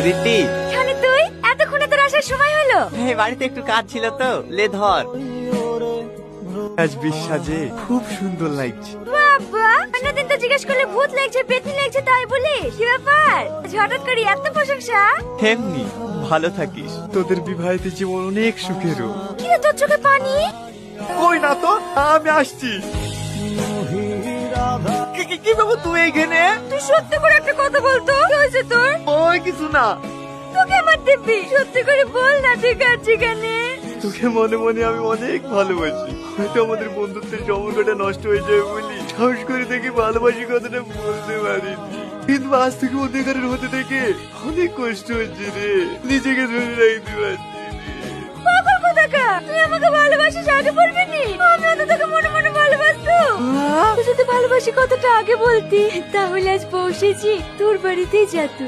রিদ্ধি, জানি তুই এতক্ষণে তোর আসার সময় হলো। বাড়িতে একটু কাজ ছিল তো, লে ধর। আজ বিশ্বাসে খুব সুন্দর লাগছে। বাবা, অন্যদিন তো জিজ্ঞেস করলে ভূত লাগছে, পেতনি লাগছে, তাই বলি কি ব্যাপার? হঠাৎ করে এত প্রশংসা? এমনি ভালো থাকিস, তোদের বিবাহিত জীবন অনেক সুখেরও। কি রে তোর চোখে পানি? কই না তো, আমি আসছি। কি বাবু তুই এইখানে? তুই সত্যি করে একটা কথা বলতো, কি হয়েছে তোর? ওই কিছু না। তোকে আমার দিব্যি, সত্যি করে বল না তুই কাঁদছিস কেন? তোকে মনে মনে আমি অনেক ভালোবাসি। হয়তো আমাদের বন্ধুত্বের সম্পর্কটা নষ্ট হয়ে যাবে বলি সাহস করে দেখি ভালোবাসি কথাটা বলতে পারিনি, কিন্তু আজ থেকে অধিকারের হতে থেকে অনেক কষ্ট হচ্ছে রে, নিজেকে ধরে রাখতে পারছি রে। পাগল কোথাকার, তুই আমাকে ভালোবাসিস আগে বলবি নি? আমিও তো তোকে মনে মনে ভালোবাসতো। তুই যদি ভালোবাসি কথাটা আগে বলতি, তাহলে আজ পৌঁছেছি তোর বাড়িতেই যেত।